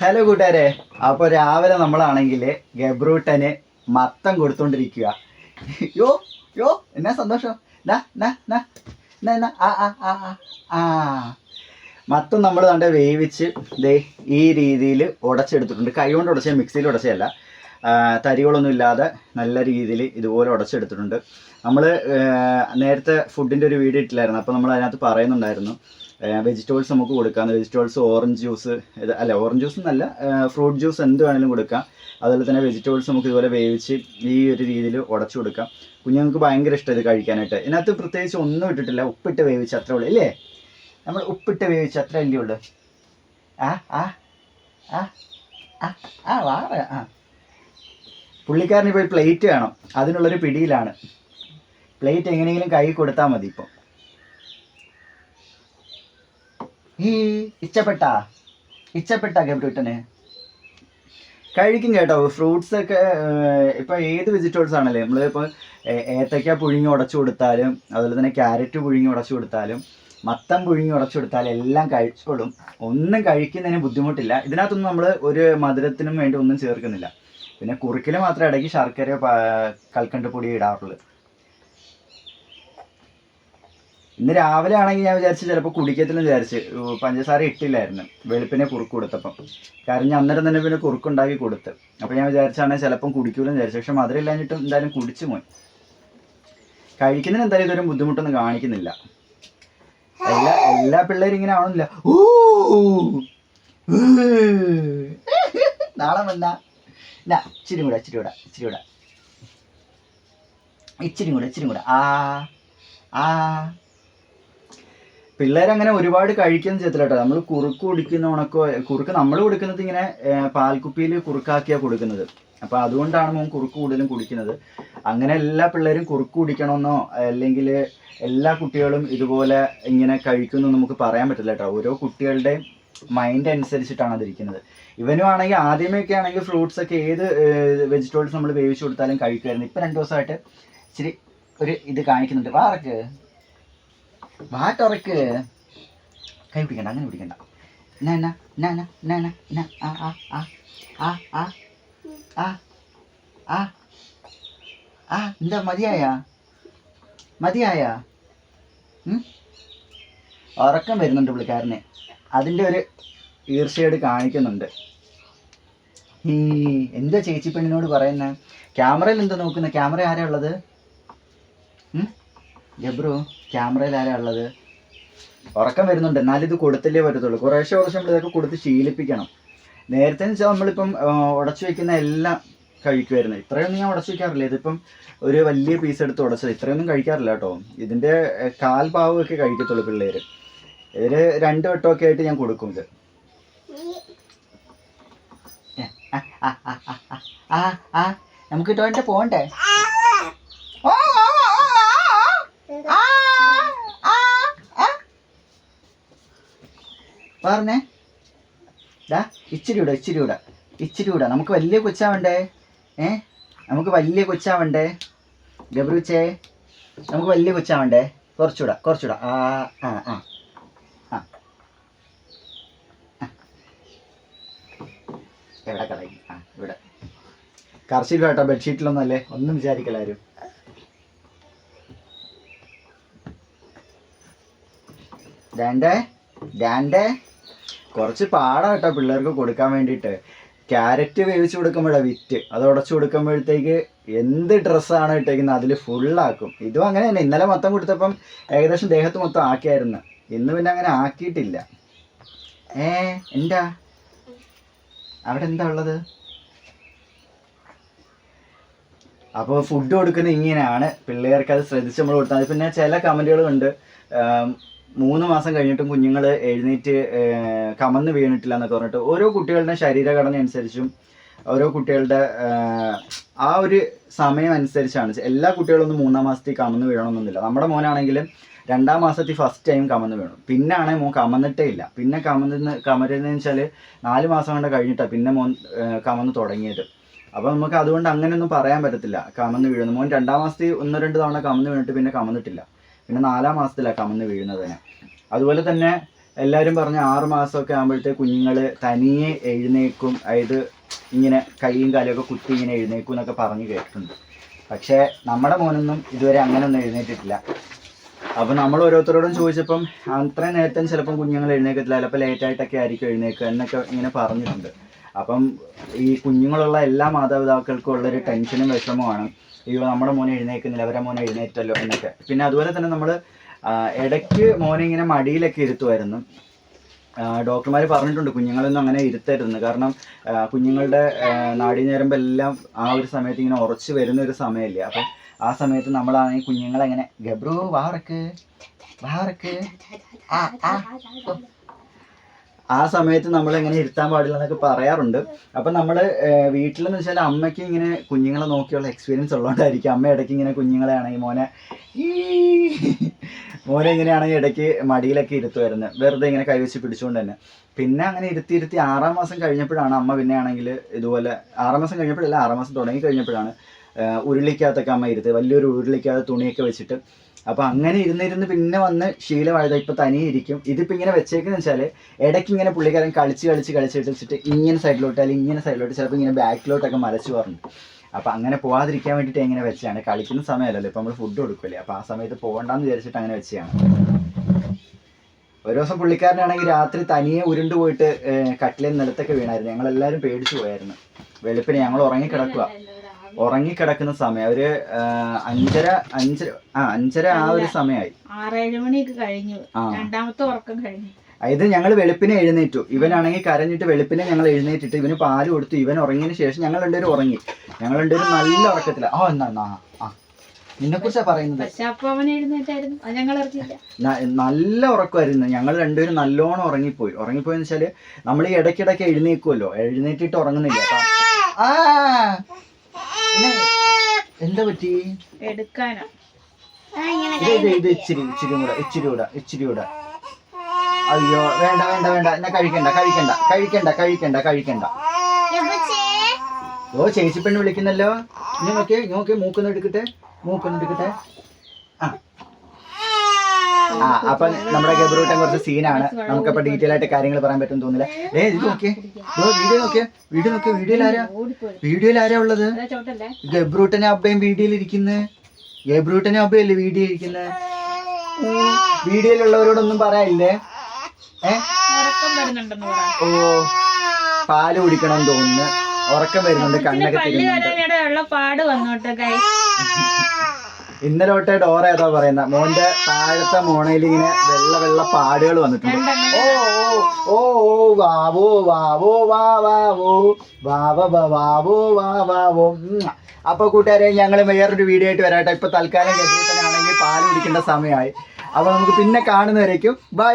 Hello കൂട്ടുകാരെ, അപ്പോൾ രാവിലെ നമ്മളാണെങ്കിൽ ഗബ്രൂട്ടന് മത്തം കൊടുത്തോണ്ടിരിക്കുക. യോ യോ എന്നാ സന്തോഷം. മത്തം നമ്മൾ കണ്ട് വേവിച്ച് ദേ ഈ രീതിയിൽ ഉടച്ചെടുത്തിട്ടുണ്ട്. കൈ കൊണ്ട് ഉടച്ച, മിക്സിയിൽ ഉടച്ചതല്ല, തരികളൊന്നും ഇല്ലാതെ നല്ല രീതിയിൽ ഇതുപോലെ ഉടച്ചെടുത്തിട്ടുണ്ട്. നമ്മൾ നേരത്തെ ഫുഡിൻ്റെ ഒരു വീഡിയോ ഇട്ടില്ലായിരുന്നു. അപ്പോൾ നമ്മൾ അതിനകത്ത് പറയുന്നുണ്ടായിരുന്നു വെജിറ്റബിൾസ് നമുക്ക് കൊടുക്കാം. വെജിറ്റബിൾസ് ഓറഞ്ച് ജ്യൂസ്, അല്ല ഓറഞ്ച് ജ്യൂസ് എന്നല്ല, ഫ്രൂട്ട് ജ്യൂസ് എന്ത് വേണമെങ്കിലും കൊടുക്കാം. അതുപോലെ തന്നെ വെജിറ്റബിൾസ് നമുക്ക് ഇതുപോലെ വേവിച്ച് ഈ ഒരു രീതിയിൽ ഉടച്ചു കൊടുക്കാം. കുഞ്ഞുങ്ങൾക്ക് ഭയങ്കര ഇഷ്ടം ഇത് കഴിക്കാനായിട്ട്. ഇതിനകത്ത് പ്രത്യേകിച്ച് ഒന്നും ഇട്ടിട്ടില്ല, ഉപ്പിട്ട് വേവിച്ച് അത്രേ ഉള്ളൂ അല്ലേ? നമ്മൾ ഉപ്പിട്ട് വേവിച്ച് അത്ര അല്ലേ ഉള്ളൂ. പുള്ളിക്കാരന് ഇപ്പോൾ പ്ലേറ്റ് വേണം, അതിനുള്ളൊരു പിടിയിലാണ്. പ്ലേറ്റ് എങ്ങനെയെങ്കിലും കൈ കൊടുത്താൽ മതി. ഇപ്പം ഇച്ചപ്പെട്ടാ ഗബ്രൂട്ടന് കഴിക്കും കേട്ടോ. ഫ്രൂട്ട്സ് ഒക്കെ ഇപ്പോൾ ഏത് വെജിറ്റബിൾസ് ആണല്ലേ, നമ്മളിപ്പോൾ ഏത്തയ്ക്ക പുഴുങ്ങി ഉടച്ചു കൊടുത്താലും, അതുപോലെ തന്നെ ക്യാരറ്റ് പുഴുങ്ങി ഉടച്ചു കൊടുത്താലും, മത്തം പുഴുങ്ങി ഉടച്ചു കൊടുത്താലും എല്ലാം കഴിച്ചോളും. ഒന്നും കഴിക്കുന്നതിന് ബുദ്ധിമുട്ടില്ല. ഇതിനകത്തൊന്നും നമ്മൾ ഒരു മധുരത്തിനും വേണ്ടി ഒന്നും ചേർക്കുന്നില്ല. പിന്നെ കുറുക്കിൽ മാത്രമേ ഇടയ്ക്ക് ശർക്കരയോ കൽക്കണ്ട പൊടി ഇടാറുള്ളൂ. ഇന്ന് രാവിലെ ആണെങ്കിൽ ഞാൻ വിചാരിച്ച് ചിലപ്പോൾ കുടിക്കത്തില്ലെന്ന് വിചാരിച്ച് പഞ്ചസാര ഇട്ടില്ലായിരുന്നു വെളുപ്പിനെ കുറുക്ക് കൊടുത്തപ്പം. കാരണം ഞാൻ അന്നേരം തന്നെ പിന്നെ കുറുക്കുണ്ടാക്കി കൊടുത്ത്. അപ്പോൾ ഞാൻ വിചാരിച്ചാണെങ്കിൽ ചിലപ്പം കുടിക്കൂലെന്ന് വിചാരിച്ചു. പക്ഷെ മധുരം ഇല്ലാഞ്ഞിട്ടും എന്തായാലും കുടിച്ചു പോയി. കഴിക്കുന്നതിന് എന്തായാലും ഇതൊരു ബുദ്ധിമുട്ടൊന്നും കാണിക്കുന്നില്ല. എല്ലാ പിള്ളേരും ഇങ്ങനെ ആവണമെന്നില്ല. നാളെ വന്നാ ഇച്ചിരി കൂടെ പിള്ളേരങ്ങനെ ഒരുപാട് കഴിക്കുകയൊന്നും ചെയ്യത്തില്ല കേട്ടോ. നമ്മൾ കുറുക്ക് കുടിക്കുന്ന കുറുക്ക് നമ്മൾ കൊടുക്കുന്നത് ഇങ്ങനെ പാൽക്കുപ്പിയിൽ കുറുക്കാക്കിയാണ് കൊടുക്കുന്നത്. അപ്പോൾ അതുകൊണ്ടാണ് മോൻ കുറുക്ക് കൂടുതലും കുടിക്കുന്നത്. അങ്ങനെ എല്ലാ പിള്ളേരും കുറുക്ക് കുടിക്കണമെന്നോ അല്ലെങ്കിൽ എല്ലാ കുട്ടികളും ഇതുപോലെ ഇങ്ങനെ കഴിക്കുമെന്നോ നമുക്ക് പറയാൻ പറ്റില്ല കേട്ടോ. ഓരോ കുട്ടികളുടെയും മൈൻഡ് അനുസരിച്ചിട്ടാണ് അതിരിക്കുന്നത്. ഇവനും ആണെങ്കിൽ ആദ്യമൊക്കെ ആണെങ്കിൽ ഫ്രൂട്ട്സ് ഒക്കെ ഏത് വെജിറ്റബിൾസ് നമ്മൾ വേവിച്ച് കൊടുത്താലും കഴിക്കുമായിരുന്നു. ഇപ്പം 2 ദിവസമായിട്ട് ഇച്ചിരി ഒരു ഇത് കാണിക്കുന്നുണ്ട്. വാട്ടുറക്ക് കൈ പിടിക്കണ്ട, അങ്ങനെ പിടിക്കണ്ട. എന്താ മതിയായ ഉറക്കം വരുന്നുണ്ട് പുള്ളിക്കാരനെ. അതിൻ്റെ ഒരു ഈർച്ചയോട് കാണിക്കുന്നുണ്ട്. എന്താ ചേച്ചി പെണ്ണിനോട് പറയുന്നത്? ക്യാമറയിൽ എന്താ നോക്കുന്നത്? ക്യാമറ ആരാ ഉള്ളത്? ഗബ്രു, ക്യാമറയിൽ ആരാ ഉള്ളത്? ഉറക്കം വരുന്നുണ്ട്. എന്നാലും ഇത് കൊടുത്തല്ലേ പറ്റത്തുള്ളൂ. കുറേശ്ശെ നമ്മൾ ഇതൊക്കെ കൊടുത്ത് ശീലിപ്പിക്കണം. നേരത്തെ എന്ന് വെച്ചാൽ നമ്മളിപ്പം ഉടച്ചു വയ്ക്കുന്ന എല്ലാം കഴിക്കുമായിരുന്നു. ഇത്രയൊന്നും ഞാൻ ഉടച്ചു വയ്ക്കാറില്ല. ഇതിപ്പം ഒരു വലിയ പീസ് എടുത്ത് ഉടച്ചത്. ഇത്രയൊന്നും കഴിക്കാറില്ല കേട്ടോ. ഇതിൻ്റെ കാൽഭാവമൊക്കെ കഴിക്കത്തുള്ളൂ പിള്ളേർ. ഇതിൽ 2 വട്ടമൊക്കെ ആയിട്ട് ഞാൻ കൊടുക്കും ഇത്. നമുക്ക് ഇട്ടോണ്ട് പോണ്ടേ? പറഞ്ഞേ ഇച്ചിരി കൂടെ നമുക്ക് വലിയ കൊച്ചാവണ്ടേ. നമുക്ക് വലിയ കൊച്ചാവണ്ടേ ഗബ്രുച്ചേ, നമുക്ക് വലിയ കൊച്ചാവണ്ടേ. കുറച്ചുകൂടെ എവിടെ കളയി? ഇവിടെ കർശിൽ കേട്ടോ. ബെഡ്ഷീറ്റിലൊന്നും അല്ലേ, ഒന്നും വിചാരിക്കലാരും. ഡാൻഡേ കുറച്ച് പാടാ കേട്ടോ പിള്ളേർക്ക് കൊടുക്കാൻ വേണ്ടിയിട്ട്. ക്യാരറ്റ് വേവിച്ച് കൊടുക്കുമ്പോഴാണ് വിറ്റ്, അത് ഉടച്ചു കൊടുക്കുമ്പോഴത്തേക്ക് എന്ത് ഡ്രസ്സാണ് ഇട്ടേക്കുന്നത് അതിൽ ഫുള്ളാക്കും. ഇതും അങ്ങനെ തന്നെ. ഇന്നലെ മൊത്തം കൊടുത്തപ്പം ഏകദേശം ദേഹത്ത് മൊത്തം ആക്കിയായിരുന്നു. ഇന്ന് പിന്നെ അങ്ങനെ ആക്കിയിട്ടില്ല. എന്താ അവിടെ എന്താ ഉള്ളത്? അപ്പോൾ ഫുഡ് കൊടുക്കുന്നത് ഇങ്ങനെയാണ്. പിള്ളേർക്ക് അത് ശ്രദ്ധിച്ച് നമ്മൾ കൊടുത്താൽ മതി. പിന്നെ ചില കമൻറ്റുകളുണ്ട് 3 മാസം കഴിഞ്ഞിട്ടും കുഞ്ഞുങ്ങൾ എഴുന്നേറ്റ് കമന്ന് വീണിട്ടില്ല എന്നൊക്കെ പറഞ്ഞിട്ട്. ഓരോ കുട്ടികളുടെ ശരീരഘടന അനുസരിച്ചും ഓരോ കുട്ടികളുടെ ആ ഒരു സമയം അനുസരിച്ചാണ്. എല്ലാ കുട്ടികളൊന്നും 3-ാം മാസത്തിൽ കമന്ന് വീഴണമെന്നൊന്നുമില്ല. നമ്മുടെ മോനാണെങ്കിലും 2-ാം മാസത്തിൽ ഫസ്റ്റ് ടൈം കമന്ന് വീണു. പിന്നെ ആണെങ്കിൽ മോൻ കമന്നിട്ടേ ഇല്ല. പിന്നെ കമരുന്നതെന്ന് വെച്ചാൽ 4 മാസം കൊണ്ട് കഴിഞ്ഞിട്ടാണ് പിന്നെ മോൻ കമന്ന് തുടങ്ങിയത്. അപ്പോൾ നമുക്ക് അതുകൊണ്ട് അങ്ങനെയൊന്നും പറയാൻ പറ്റത്തില്ല കമന്ന് വീഴുന്നു. മോൻ 2-ാം മാസത്തിൽ 1-2 തവണ കമന്ന് വീണിട്ട് പിന്നെ കമന്നിട്ടില്ല. പിന്നെ 4-ാം മാസത്തിലാണ് കമന്ന് വീഴുന്നത് തന്നെ. അതുപോലെ തന്നെ എല്ലാവരും പറഞ്ഞ 6 മാസമൊക്കെ ആകുമ്പോഴത്തേക്ക് കുഞ്ഞുങ്ങൾ തനിയെ എഴുന്നേക്കും, അതായത് ഇങ്ങനെ കൈയും കാലൊക്കെ കുത്തി ഇങ്ങനെ എഴുന്നേക്കും എന്നൊക്കെ പറഞ്ഞ് കേട്ടിട്ടുണ്ട്. പക്ഷേ നമ്മുടെ മോനൊന്നും ഇതുവരെ അങ്ങനെയൊന്നും എഴുന്നേറ്റിട്ടില്ല. അപ്പം നമ്മൾ ഓരോരുത്തരോടും ചോദിച്ചപ്പം അത്രയും നേരത്തെ ചിലപ്പം കുഞ്ഞുങ്ങൾ എഴുന്നേക്കത്തില്ല, ചിലപ്പോൾ ലേറ്റായിട്ടൊക്കെ ആയിരിക്കും എഴുന്നേക്കുക എന്നൊക്കെ ഇങ്ങനെ പറഞ്ഞിട്ടുണ്ട്. അപ്പം ഈ കുഞ്ഞുങ്ങളുള്ള എല്ലാ മാതാപിതാക്കൾക്കും ഉള്ളൊരു ടെൻഷനും വിഷമമാണ്, അയ്യോ നമ്മുടെ മോനെ എഴുന്നേൽക്കുന്നില്ല, അവരെ മോനെ എഴുന്നേറ്റല്ലോ എന്നൊക്കെ. പിന്നെ അതുപോലെ തന്നെ നമ്മൾ ഇടയ്ക്ക് മോനെ ഇങ്ങനെ മടിയിലൊക്കെ ഇരുത്തുമായിരുന്നു. ഡോക്ടർമാർ പറഞ്ഞിട്ടുണ്ട് കുഞ്ഞുങ്ങളൊന്നും അങ്ങനെ ഇരുത്തരുതെന്ന്. കാരണം കുഞ്ഞുങ്ങളുടെ നാഡീഞരമ്പെല്ലാം ആ ഒരു സമയത്ത് ഇങ്ങനെ ഉറച്ച് വരുന്ന ഒരു സമയമല്ലേ. അപ്പം ആ സമയത്ത് നമ്മളാണെങ്കിൽ കുഞ്ഞുങ്ങളെങ്ങനെ ഗബ്രു വാറക്ക് വാറക്ക് ആ സമയത്ത് നമ്മളെങ്ങനെ ഇരുത്താൻ പാടില്ല എന്നൊക്കെ പറയാറുണ്ട്. അപ്പം നമ്മൾ വീട്ടിലെന്ന് വെച്ചാൽ അമ്മയ്ക്ക് ഇങ്ങനെ കുഞ്ഞുങ്ങളെ നോക്കിയുള്ള എക്സ്പീരിയൻസ് ഉള്ളതുകൊണ്ടായിരിക്കും അമ്മ ഇടയ്ക്ക് ഇങ്ങനെ കുഞ്ഞുങ്ങളെ ആണെങ്കിൽ മോനെ ഇങ്ങനെയാണെങ്കിൽ ഇടയ്ക്ക് മടിയിലൊക്കെ ഇരുത്തുമായിരുന്നു, വെറുതെ ഇങ്ങനെ കൈവച്ച് പിടിച്ചുകൊണ്ട് തന്നെ. പിന്നെ അങ്ങനെ ഇരുത്തി 6 മാസം കഴിഞ്ഞപ്പോഴാണ് അമ്മ പിന്നെ ആണെങ്കിൽ ഇതുപോലെ 6 മാസം കഴിഞ്ഞപ്പോഴല്ല, 6 മാസം തുടങ്ങി കഴിഞ്ഞപ്പോഴാണ് ഉരുളിക്കകത്തൊക്കെ അമ്മ ഇരുത്ത്, വലിയൊരു ഉരുളിക്കകത്ത് തുണിയൊക്കെ വെച്ചിട്ട്. അപ്പോൾ അങ്ങനെ ഇരുന്നിരുന്ന് പിന്നെ വന്ന് ശീലമായത് ഇപ്പോൾ തനിയെ ഇരിക്കും. ഇതിപ്പോൾ ഇങ്ങനെ വെച്ചേക്കെന്ന് വെച്ചാൽ ഇടയ്ക്ക് ഇങ്ങനെ പുള്ളിക്കാരൻ കളിച്ചിട്ട് വെച്ചിട്ട് ഇങ്ങനെ സൈഡിലോട്ട് അല്ലെങ്കിൽ ഇങ്ങനെ സൈഡിലോട്ട് ചിലപ്പോൾ ഇങ്ങനെ ബാക്കിലോട്ടൊക്കെ മലച്ചു പറഞ്ഞു. അപ്പോൾ അങ്ങനെ പോകാതിരിക്കാൻ വേണ്ടിയിട്ട് ഇങ്ങനെ വെച്ചാണ്. കളിക്കുന്ന സമയമല്ലല്ലോ, ഇപ്പോൾ നമ്മൾ ഫുഡ് കൊടുക്കില്ലേ, അപ്പോൾ ആ സമയത്ത് പോകണ്ടെന്ന് വിചാരിച്ചിട്ട് അങ്ങനെ വെച്ചാണ്. ഒരു ദിവസം പുള്ളിക്കാരനാണെങ്കിൽ രാത്രി തനിയെ ഉരുണ്ട് പോയിട്ട് കട്ടിലെ നിലത്തൊക്കെ വീണായിരുന്നു. ഞങ്ങളെല്ലാവരും പേടിച്ചു പോയായിരുന്നു. വെളുപ്പിന് ഞങ്ങൾ ഉറങ്ങിക്കിടക്കുന്ന സമയം ഒരു 5:30 ആ ഒരു സമയമായി. 6-7 മണിയൊക്കെ കഴിഞ്ഞു, രണ്ടാമത്തെ ഉറക്കം കഴിഞ്ഞു. ഇത് ഞങ്ങൾ വെളുപ്പിനെ എഴുന്നേറ്റു. ഇവനാണെങ്കിൽ കരഞ്ഞിട്ട് വെളുപ്പിനെ ഞങ്ങൾ എഴുന്നേറ്റിട്ട് ഇവന് പാല് കൊടുത്തു. ഇവൻ ഉറങ്ങിയതിന് ശേഷം ഞങ്ങൾ രണ്ടുപേരും ഉറങ്ങി. ഞങ്ങൾ രണ്ടുപേരും നല്ല ഉറക്കത്തില്ല. നിന്നെ കുറിച്ചാ പറയുന്നത്. നല്ല ഉറക്കമായിരുന്നു. ഞങ്ങൾ രണ്ടുപേരും നല്ലോണം ഉറങ്ങിപ്പോയെന്ന് വെച്ചാല് നമ്മൾ ഈ ഇടയ്ക്കിടയ്ക്ക് എഴുന്നേക്കുമല്ലോ, എഴുന്നേറ്റിട്ട് ഉറങ്ങുന്നില്ല. എന്താ പറ്റി? എടുക്കാനാ ഇത് ഇച്ചിരി കൂടെ. അയ്യോ വേണ്ട എന്നാ കഴിക്കണ്ട. ഓ ചേച്ചി പെണ്ണ് വിളിക്കുന്നല്ലോ. ഇനി നോക്കിയേ മൂക്കൊന്ന് എടുക്കട്ടെ. അപ്പൊ നമ്മുടെ ഗബ്രൂട്ടൻ കുറച്ച് സീനാണ്. നമുക്കപ്പൊ ഡീറ്റെയിൽ ആയിട്ട് കാര്യങ്ങൾ പറയാൻ പറ്റും തോന്നില്ല. ഇത് നോക്കിയേ, വീഡിയോയിൽ ആരാ ഉള്ളത്? ഗബ്രൂട്ടനും അബ്ബയും വീഡിയോയിൽ ഇരിക്കുന്നത്. ഗബ്രൂട്ടനും അബ്ബയല്ലേ വീഡിയോ ഇരിക്കുന്നത്. വീഡിയോയിലുള്ളവരോടൊന്നും പറയാനില്ലേ? ഓ പാല് കുടിക്കണം തോന്നുന്നു, ഉറക്കം വരുന്നുണ്ട്, കണ്ണൊക്കെ തിരിഞ്ഞുണ്ട്. ഇന്നലെ തൊട്ടേ ഡോറ ഏതാ പറയുന്ന മോന്റെ താഴത്തെ മോണയിൽ ഇങ്ങനെ വെള്ള പാടുകൾ വന്നിട്ടുണ്ട്. ഓ വാവോ. അപ്പൊ കൂട്ടുകാരെ ഞങ്ങൾ വേറൊരു വീഡിയോ ആയിട്ട് വരാട്ടെ. ഇപ്പൊ തൽക്കാലം ഗബ്രൂട്ടനാണെങ്കിൽ പാല് കുടിക്കേണ്ട സമയമായി. അപ്പൊ നമുക്ക് പിന്നെ കാണുന്നവരേക്കും ബൈ.